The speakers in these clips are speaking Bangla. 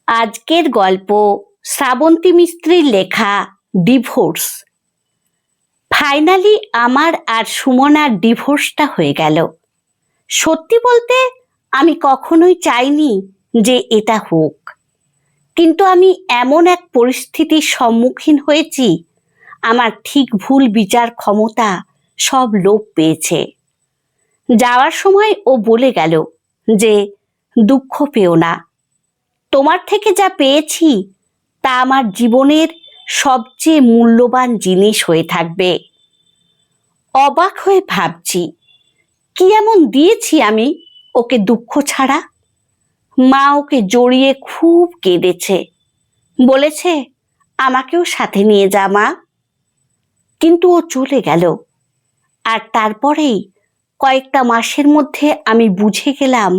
আজকের গল্প শ্রাবন্তী মিস্ত্রির লেখা ডিভোর্স। ফাইনালি আমার আর সুমনার ডিভোর্সটা হয়ে গেল। সত্যি বলতে আমি কখনোই চাইনি যে এটা হোক, কিন্তু আমি এমন এক পরিস্থিতির সম্মুখীন হয়েছি, আমার ঠিক ভুল বিচার ক্ষমতা সব লোপ পেয়েছে। যাওয়ার সময় ও বলে গেল যে দুঃখ পেও না, তোমার থেকে যা পেয়েছি তা আমার জীবনের সবচেয়ে মূল্যবান জিনিস হয়ে থাকবে। অবাক হয়ে ভাবছি, কি এমন দিয়েছি আমি ওকে দুঃখ ছাড়া? মা ওকে জড়িয়ে খুব কেঁদেছে, বলেছে আমাকেও সাথে নিয়ে যা মা। কিন্তু ও চলে গেল, আর তারপরেই কয়েকটা মাসের মধ্যে আমি বুঝে গেলাম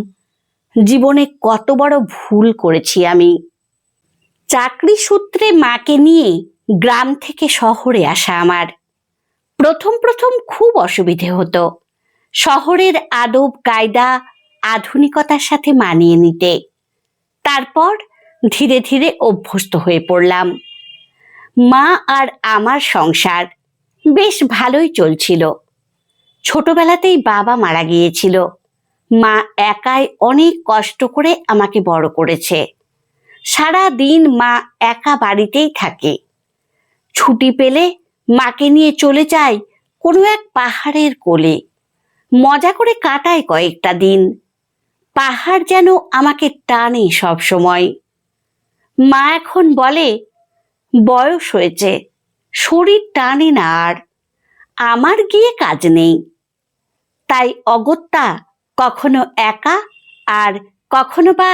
জীবনে কত বড় ভুল করেছি আমি। চাকরি সূত্রে মাকে নিয়ে গ্রাম থেকে শহরে আসা আমার। প্রথম প্রথম খুব অসুবিধে হতো শহরের আদব কায়দা আধুনিকতার সাথে মানিয়ে নিতে। তারপর ধীরে ধীরে অভ্যস্ত হয়ে পড়লাম। মা আর আমার সংসার বেশ ভালোই চলছিল। ছোটবেলাতেই বাবা মারা গিয়েছিল। মা একাই অনেক কষ্ট করে আমাকে বড় করেছে। সারা দিন মা একা বাড়িতেই থাকে। ছুটি পেলে মাকে নিয়ে চলে যায় কোনো এক পাহাড়ের কোলে। মজা করে কাটায় কয়েকটা দিন। পাহাড় যেন আমাকে টানে সব সময়। মা এখন বলে বয়স হয়েছে, শরীর টানে না আর, আমার গিয়ে কাজ নেই। তাই অগত্যা কখনো একা আর কখনো বা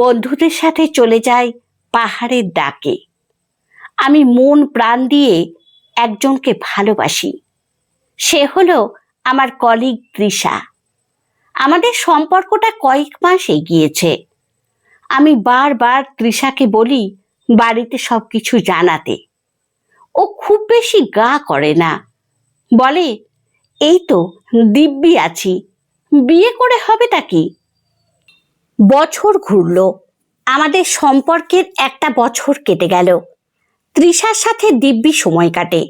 বন্ধুদের সাথে চলে যাই পাহাড়ের ডাকে। আমি মন প্রাণ দিয়ে একজনকে ভালোবাসি। সে হলো আমার কলিগ তৃষা। আমাদের সম্পর্কটা কয়েক মাস এগিয়েছে। আমি বারবার তৃষাকে বলি বাড়িতে সবকিছু জানাতে। ও খুব বেশি গা করে না, বলে এই তো দিব্যি আছি, বিয়ে করে হবে তা কি। বছর ঘুরল, আমাদের সম্পর্কের একটা বছর কেটে গেল। তৃষার সাথে দিব্যি সময় কাটে,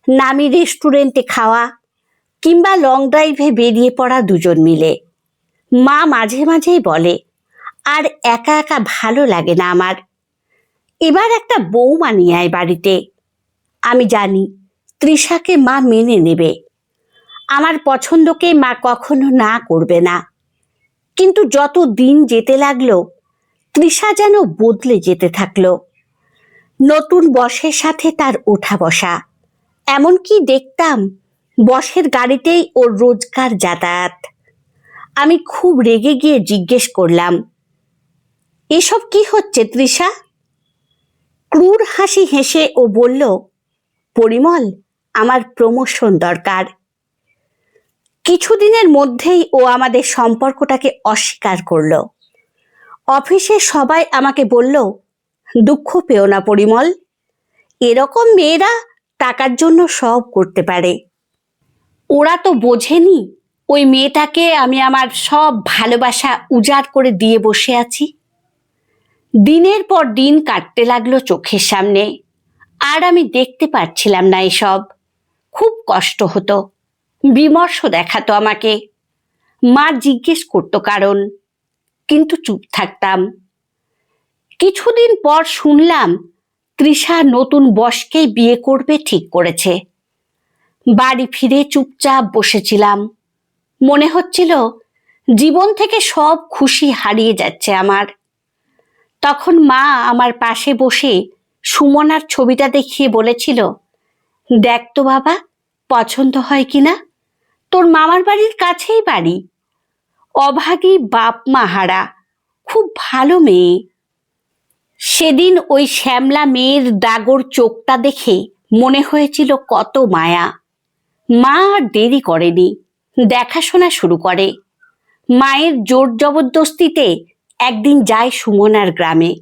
নামি রেস্টুরেন্টে খাওয়া কিংবা লং ড্রাইভে বেরিয়ে পড়া দুজন মিলে। মা মাঝে মাঝেই বলে আর একা একা ভালো লাগে না আমার, এবার একটা বৌমা নিয়ে আয় বাড়িতে। আমি জানি তৃষাকে মা মেনে নেবে, আমার পছন্দকে মা কখনো না করবে না। কিন্তু যত দিন যেতে লাগলো তৃষা যেন বদলে যেতে থাকলো। নতুন বসের সাথে তার ওঠা বসা, এমনকি দেখতাম বসের গাড়িতেই ওর রোজকার যাতায়াত। আমি খুব রেগে গিয়ে জিজ্ঞেস করলাম, এসব কি হচ্ছে তৃষা? ক্রূর হাসি হেসে ও বলল, পরিমল, আমার প্রমোশন দরকার। কিছুদিনের মধ্যেই ও আমাদের সম্পর্কটাকে অস্বীকার করলো। অফিসে সবাই আমাকে বলল, দুঃখ পেও না পরিমল, এরকম মেয়েরা টাকার জন্য সব করতে পারে। ওরা তো বোঝেনি ওই মেয়েটাকে আমি আমার সব ভালোবাসা উজাড় করে দিয়ে বসে আছি। দিনের পর দিন কাটতে লাগলো চোখের সামনে, আর আমি দেখতে পাচ্ছিলাম না এসব। খুব কষ্ট হতো, বিমর্ষ দেখাতো আমাকে। মা জিজ্ঞেস করতো কারণ, কিন্তু চুপ থাকতাম। কিছুদিন পর শুনলাম তৃষা নতুন বসকেই বিয়ে করবে ঠিক করেছে। বাড়ি ফিরে চুপচাপ বসেছিলাম। মনে হচ্ছিল জীবন থেকে সব খুশি হারিয়ে যাচ্ছে আমার। তখন মা আমার পাশে বসে সুমনার ছবিটা দেখিয়ে বলেছিল, দেখ তো বাবা, পছন্দ হয় কিনা, তোর মামার বাড়ির কাছেই বাড়ি, অভাগী বাপ মা হারা, খুব ভালো মেয়ে। সেদিন ওই শ্যামলা মেয়ের ডাগর চোখটা দেখে মনে হয়েছিল কত মায়া। মা আর দেরি করেনি, দেখাশোনা শুরু করে। মায়ের জোর জবরদস্তিতে একদিন যায় সুমনার গ্রামে।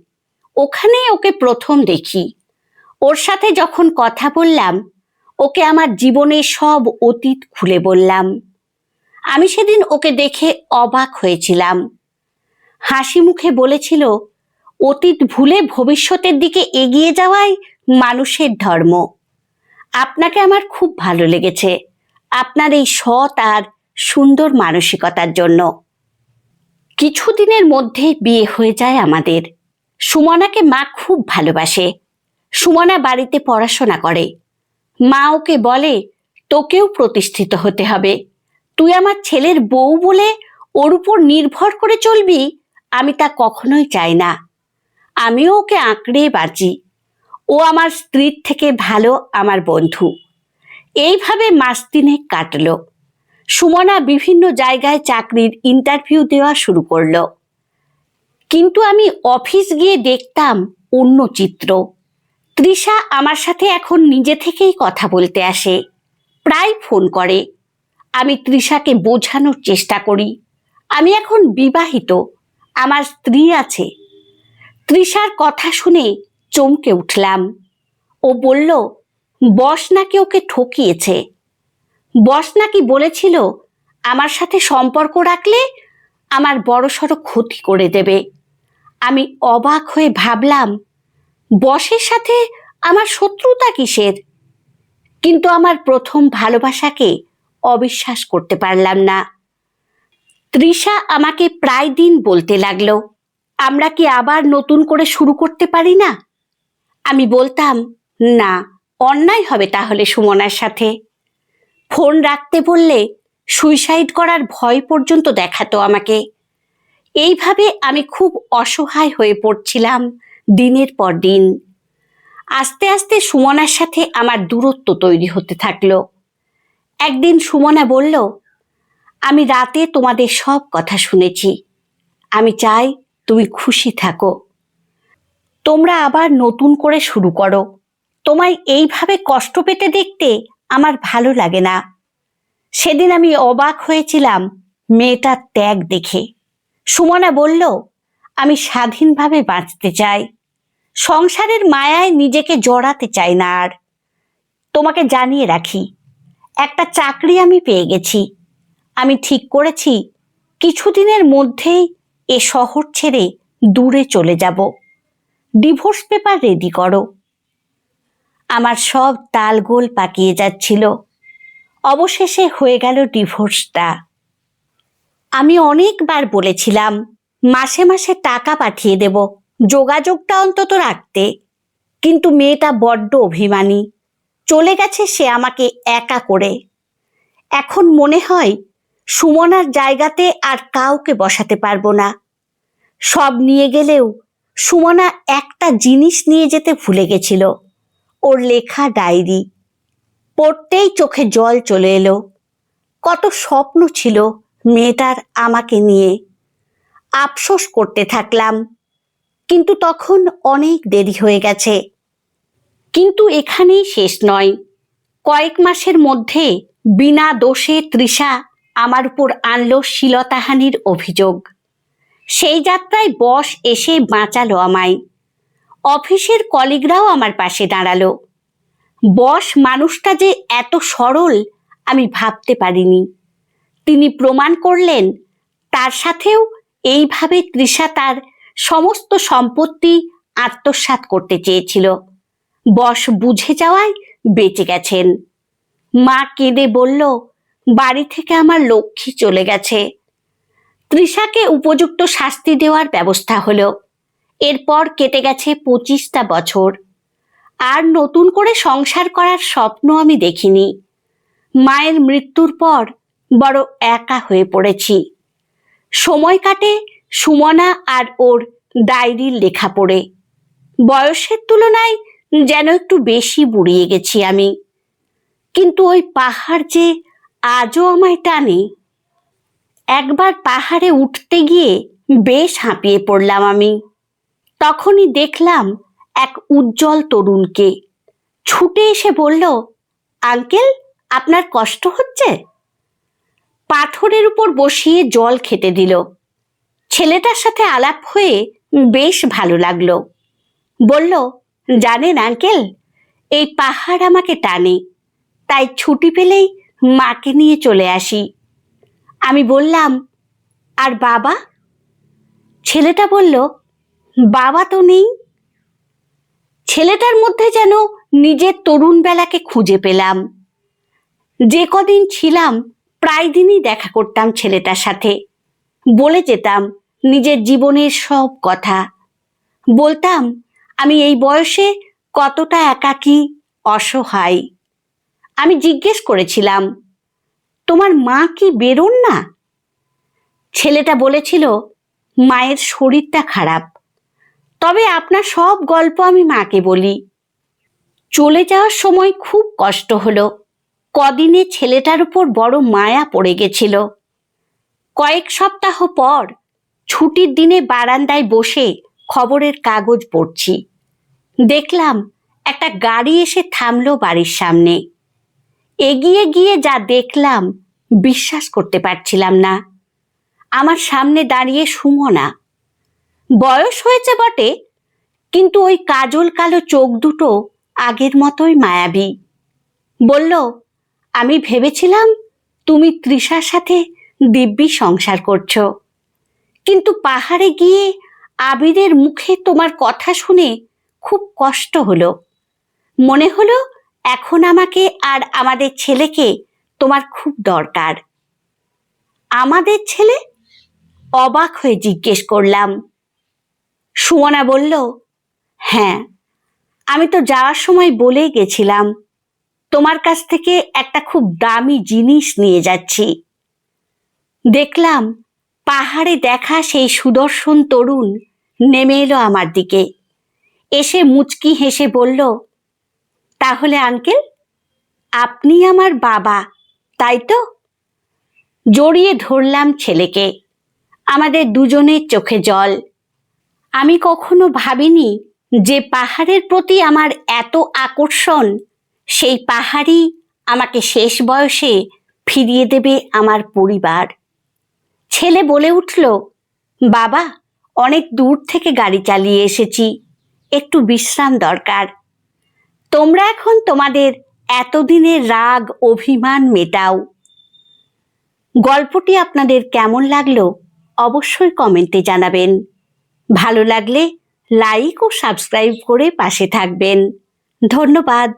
ওখানে ওকে প্রথম দেখি। ওর সাথে যখন কথা বললাম, ওকে আমার জীবনের সব অতীত খুলে বললাম। আমি সেদিন ওকে দেখে অবাক হয়েছিলাম। হাসি মুখে বলেছিল অতীত ভুলে ভবিষ্যতের দিকে এগিয়ে যাওয়াই মানুষের ধর্ম। আপনাকে আমার খুব ভালো লেগেছে, আপনার এই সৎ আর সুন্দর মানসিকতার জন্য। কিছুদিনের মধ্যে বিয়ে হয়ে যায় আমাদের। সুমনাকে মা খুব ভালোবাসে। সুমনা বাড়িতে পড়াশোনা করে। মা ওকে বলে, তোকেও প্রতিষ্ঠিত হতে হবে। তুই আমার ছেলের বউ বলে ওর উপর নির্ভর করে চলবি, আমি তা কখনোই চাই না। আমিও ওকে আঁকড়ে বাঁচি। ও আমার স্ত্রীর থেকে ভালো আমার বন্ধু। এইভাবে মাস তিনেক কাটলো। সুমনা বিভিন্ন জায়গায় চাকরির ইন্টারভিউ দেওয়া শুরু করলো। কিন্তু আমি অফিস গিয়ে দেখতাম অন্য চিত্র। তৃষা আমার সাথে এখন নিজে থেকেই কথা বলতে আসে, প্রায় ফোন করে। আমি তৃষাকে বোঝানোর চেষ্টা করি আমি এখন বিবাহিত, আমার স্ত্রী আছে। তৃষার কথা শুনে চমকে উঠলাম। ও বলল, বস নাকি ওকে ঠকিয়েছে। বস নাকি বলেছিল আমার সাথে সম্পর্ক রাখলে আমার বড়সড় ক্ষতি করে দেবে। আমি অবাক হয়ে ভাবলাম, বসের সাথে আমার শত্রুতা কিসের? কিন্তু আমার প্রথম ভালোবাসাকে অবিশ্বাস করতে পারলাম না। তৃষা আমাকে প্রায় দিন বলতে লাগলো, আমরা কি আবার নতুন করে শুরু করতে পারি না? আমি বলতাম, না, অন্যায় হবে তাহলে সুমনার সাথে। ফোন রাখতে বললে সুইসাইড করার ভয় পর্যন্ত দেখাতো আমাকে। এইভাবে আমি খুব অসহায় হয়ে পড়ছিলাম দিনের পর দিন। আস্তে আস্তে সুমনার সাথে আমার দূরত্ব তৈরি হতে থাকলো। একদিন সুমনা বলল, আমি রাতে তোমাদের সব কথা শুনেছি। আমি চাই তুমি খুশি থাকো। তোমরা আবার নতুন করে শুরু করো। তোমায় এইভাবে কষ্ট পেতে দেখতে আমার ভালো লাগে না। সেদিন আমি অবাক হয়েছিলাম মেয়েটার ত্যাগ দেখে। সুমনা বলল, আমি স্বাধীনভাবে বাঁচতে চাই, সংসারের মায়ায় নিজেকে জড়াতে চাই না আর। তোমাকে জানিয়ে রাখি, একটা চাকরি আমি পেয়ে গেছি। আমি ঠিক করেছি কিছুদিনের মধ্যেই এ শহর ছেড়ে দূরে চলে যাব। ডিভোর্স পেপার রেডি করো। আমার সব তালগোল পাকিয়ে যাচ্ছিল। অবশেষে হয়ে গেল ডিভোর্সটা। আমি অনেকবার বলেছিলাম মাসে মাসে টাকা পাঠিয়ে দেব, যোগাযোগটা অন্তত রাখতে। কিন্তু মেয়েটা বড্ড অভিমানী। চলে গেছে সে আমাকে একা করে। এখন মনে হয় সুমনার জায়গাতে আর কাউকে বসাতে পারবো না। সব নিয়ে গেলেও সুমনা একটা জিনিস নিয়ে যেতে ভুলে গেছিল, ওর লেখা ডায়েরি। পড়তেই চোখে জল চলে এলো। কত স্বপ্ন ছিল মেয়েটার আমাকে নিয়ে। আফসোস করতে থাকলাম, কিন্তু তখন অনেক দেরি হয়ে গেছে। কিন্তু এখানেই শেষ নয়। কয়েক মাসের মধ্যে বিনা দোষে তৃষা আমার উপর আনলো শ্লীলতাহানির অভিযোগ। সেই যাত্রায় বস এসে বাঁচালো আমায়। অফিসের কলিগরাও আমার পাশে দাঁড়ালো। বস মানুষটা যে এত সরল আমি ভাবতে পারিনি। তিনি প্রমাণ করলেন তার সাথেও এইভাবে তৃষা তার সমস্ত সম্পত্তি আত্মসাৎ করতে চেয়েছিল। বস বুঝে যাওয়ায় বেঁচে গেছেন। মা কেঁদে বলল, বাড়ি থেকে আমার লক্ষ্মী চলে গেছে। তৃষাকে উপযুক্ত শাস্তি দেওয়ার ব্যবস্থা হলো। এরপর কেটে গেছে 25টা বছর। আর নতুন করে সংসার করার স্বপ্ন আমি দেখিনি। মায়ের মৃত্যুর পর বড় একা হয়ে পড়েছি। সময় কাটে সুমনা আর ওর ডায়েরির লেখা পড়ে। বয়সের তুলনায় যেন একটু বেশি বুড়িয়ে গেছি আমি। কিন্তু ওই পাহাড় যে আজও আমায় টানে। একবার পাহাড়ে উঠতে গিয়ে বেশ হাঁপিয়ে পড়লাম আমি। তখনই দেখলাম এক উজ্জ্বল তরুণকে। ছুটে এসে বলল, আঙ্কেল, আপনার কষ্ট হচ্ছে? পাথরের উপর বসিয়ে জল খেতে দিল। ছেলেটার সাথে আলাপ হয়ে বেশ ভালো লাগলো। বলল, জানেন আঙ্কেল, এই পাহাড় আমাকে টানে, তাই ছুটি পেলেই মাকে নিয়ে চলে আসি। আমি বললাম, আর বাবা? ছেলেটা বলল, বাবা তো নেই। ছেলেটার মধ্যে যেন নিজের তরুণ বেলাকে খুঁজে পেলাম। যে কদিন ছিলাম প্রায় দিনই দেখা করতাম ছেলেটার সাথে, বলে যেতাম নিজের জীবনের সব কথা। বলতাম আমি এই বয়সে কতটা একাকী, অসহায়। আমি জিজ্ঞেস করেছিলাম, তোমার মা কি বেরোন না? ছেলেটা বলেছিল, মায়ের শরীরটা খারাপ, তবে আপনার সব গল্প আমি মাকে বলি। চলে যাওয়ার সময় খুব কষ্ট হলো। কদিনে ছেলেটার উপর বড় মায়া পড়ে গেছিল। কয়েক সপ্তাহ পর ছুটির দিনে বারান্দায় বসে খবরের কাগজ পড়ছি। দেখলাম একটা গাড়ি এসে থামলো বাড়ির সামনে। এগিয়ে গিয়ে যা দেখলাম বিশ্বাস করতে পারছিলাম না। আমার সামনে দাঁড়িয়ে সুমনা। বয়স হয়েছে বটে, কিন্তু ওই কাজল কালো চোখ দুটো আগের মতোই মায়াবী। বলল, আমি ভেবেছিলাম তুমি তৃষার সাথে দিব্যি সংসার করছো, কিন্তু পাহাড়ে গিয়ে আবিরের মুখে তোমার কথা শুনে খুব কষ্ট হলো। মনে হলো এখন আমাকে আর আমাদের ছেলেকে তোমার খুব দরকার। আমাদের ছেলে? অবাক হয়ে জিজ্ঞেস করলাম। সুমনা বলল, হ্যাঁ, আমি তো যাওয়ার সময় বলেই গেছিলাম তোমার কাছ থেকে একটা খুব দামি জিনিস নিয়ে যাচ্ছি। দেখলাম পাহাড়ে দেখা সেই সুদর্শন তরুণ নেমে এলো আমার দিকে। এসে মুচকি হেসে বলল, তাহলে আঙ্কেল আপনি আমার বাবা, তাই তো? জড়িয়ে ধরলাম ছেলেকে। আমাদের দুজনের চোখে জল। আমি কখনো ভাবিনি যে পাহাড়ের প্রতি আমার এত আকর্ষণ, সেই পাহাড়ই আমাকে শেষ বয়সে ফিরিয়ে দেবে আমার পরিবার। ছেলে বলে উঠল, বাবা, অনেক দূর থেকে গাড়ি চালিয়ে এসেছি, একটু বিশ্রাম দরকার। তোমরা এখন তোমাদের এতদিনের রাগ অভিমান মেটাও। গল্পটি আপনাদের কেমন লাগলো অবশ্যই কমেন্টে জানাবেন। ভালো লাগলে লাইক ও সাবস্ক্রাইব করে পাশে থাকবেন। ধন্যবাদ।